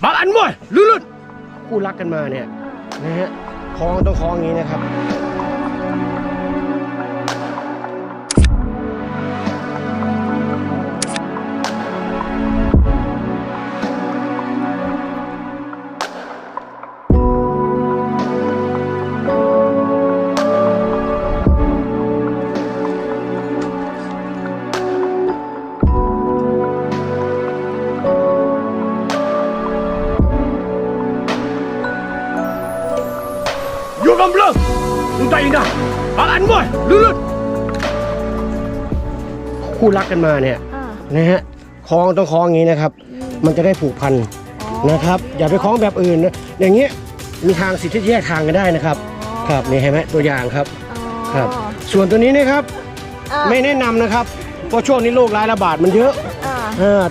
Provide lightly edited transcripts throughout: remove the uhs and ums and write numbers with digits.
บางอันมั่วลื่นๆคู่รักกันมาเนี่ยนะฮะคล้องต้องคล้องอย่างนี้นะครับกำลังดูใจนะบางอันมั่วลื่นๆคู่รักกันมาเนี่ยนะฮะคล้องต้องคล้องอย่างนี้นะครับมันจะได้ผูกพันนะครับอย่าไปคล้องแบบอื่นนะอย่างเงี้ยมีทางสิทธิ์ที่แยกทางกันได้นะครับครับนี่เห็นไหมตัวอย่างครับครับส่วนตัวนี้นะครับไม่แนะนำนะครับเพราะช่วงนี้โรคร้ายระบาดมันเยอะ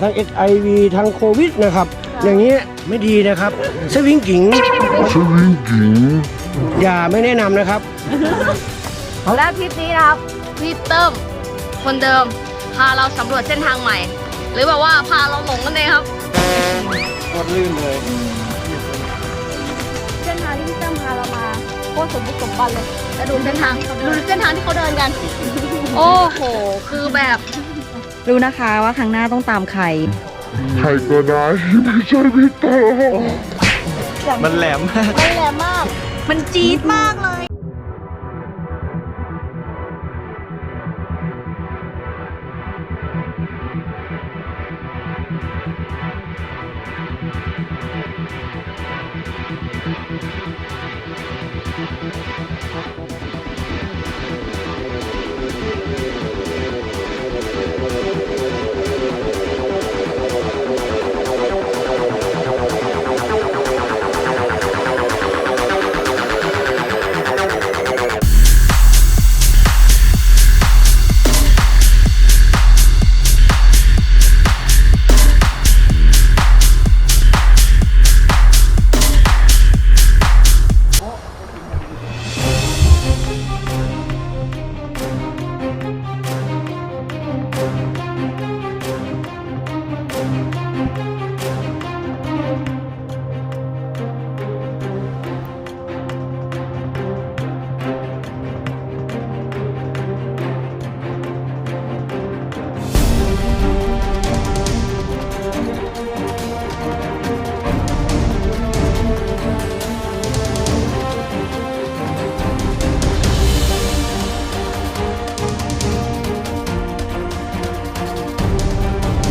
ทั้ง HIV ทั้งโควิดนะครับอย่างนี้ไม่ดีนะครับสวิงกิ่งอย่าไม่แนะนำนะครับแล้วทริปนี้นะครับพี่เติมคนเดิมพาเราสำรวจเส้นทางใหม่หรือแบบว่าพาเราหลงกันเองครับโคตรลื่นเลยเส้นทางที่พี่เติมพาเรามาโคตรสมบุกสมบันเลยแล้วดูเส้นทางที่เขาเดินกันโอ้โหคือแบบรู้นะคะว่าครั้งหน้าต้องตามใครก็ได้ไม่ใช่พี่เติมมันแหลมมากมันจี๊ดมากเลย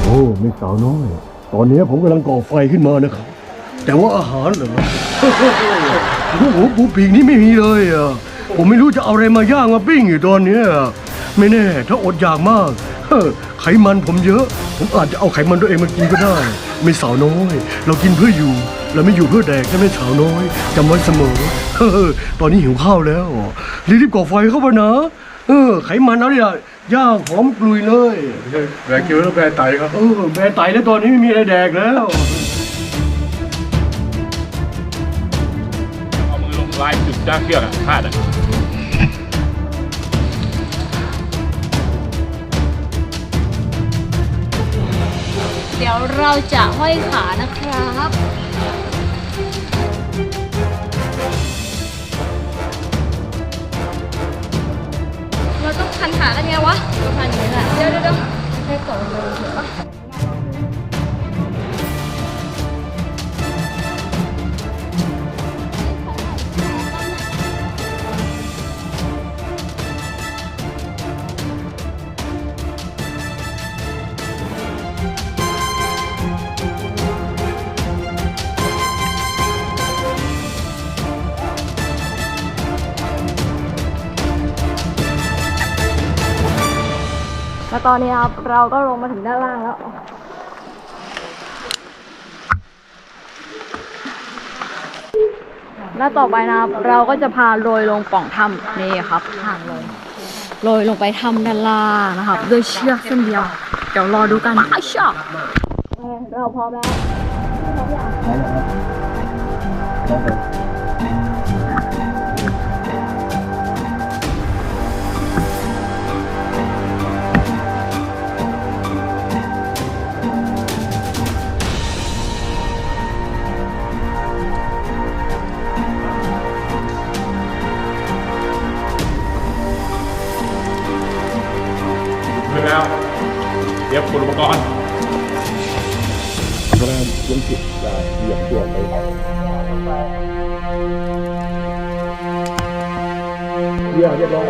โอ้ไม่สาวน้อยตอนนี้ผมกำลังก่อไฟขึ้นมานะครับแต่ว่าอาหารเหรอหมูปีกนี้ไม่มีเลยอ่ะผมไม่รู้จะเอาอะไรมาย่างมาปิ้งอยู่ตอนนี้ไม่แน่ถ้าอดอยากมากไขมันผมเยอะผมอาจจะเอาไขมันตัวเองมากินก็ได้ไม่สาวน้อยเรากินเพื่ออยู่เราไม่อยู่เพื่อแดกใช่ไหมสาวน้อยจำไว้เสมอตอนนี้หิวข้าวแล้วรีบก่อไฟเข้ามานะไขมันเอาเนี่ยย่างหอมกลุยเลยแบกเกียวแล้วแบกไตครับแบกไตแล้วตอนนี้ไม่มีอะไรแดกแล้วเอามือลงลายจุดจ้าเชือกคาดเดี๋ยวเราจะห้อยขานะครับเราต้องพันขากันไงวะพันอย่างนี้แหละเดี๋ยวให้กดเลยเถอะแล้วตอนนี้ครับเราก็ลงมาถึงด้านล่างแล้วแล้วต่อไปนะครับเราก็จะพาโรยลงปล่องถ้ำนี่ครับทางโรยลงไปถ้ำด้านล่างนะครับด้วยเชือกเส้นเดียวเดี๋ยวรอดูกันไอ้ชอบเราพร้อมแล้วพร้อมอย่าง มันผิดอย่าเหยียบเกี่ยวไปเรียบร้อย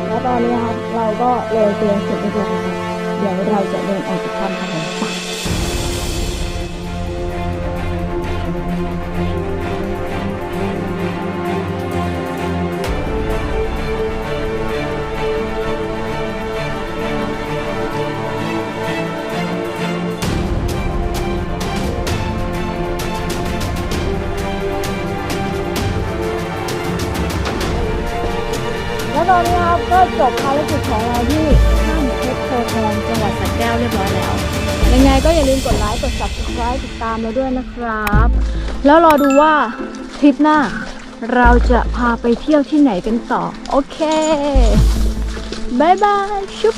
แล้วตอนนี้ครับเราก็โรยเกลือเสร็จเรียบร้อยแล้วเดี๋ยวเราจะเดินออกจากถ้ำกันไปแล้วตอนนี้ครับก็จบภารกิจของเราที่ถ้ำเพชรโพธิ์ทองจังหวัดสระแก้วเรียบร้อยแล้ว ยังไงก็อย่าลืมกดไลค์ กด subscribe ติดตามเราด้วยนะครับ แล้วรอดูว่าทริปหน้าเราจะพาไปเที่ยวที่ไหนกันต่อ โอเค บ๊ายบาย ชุบ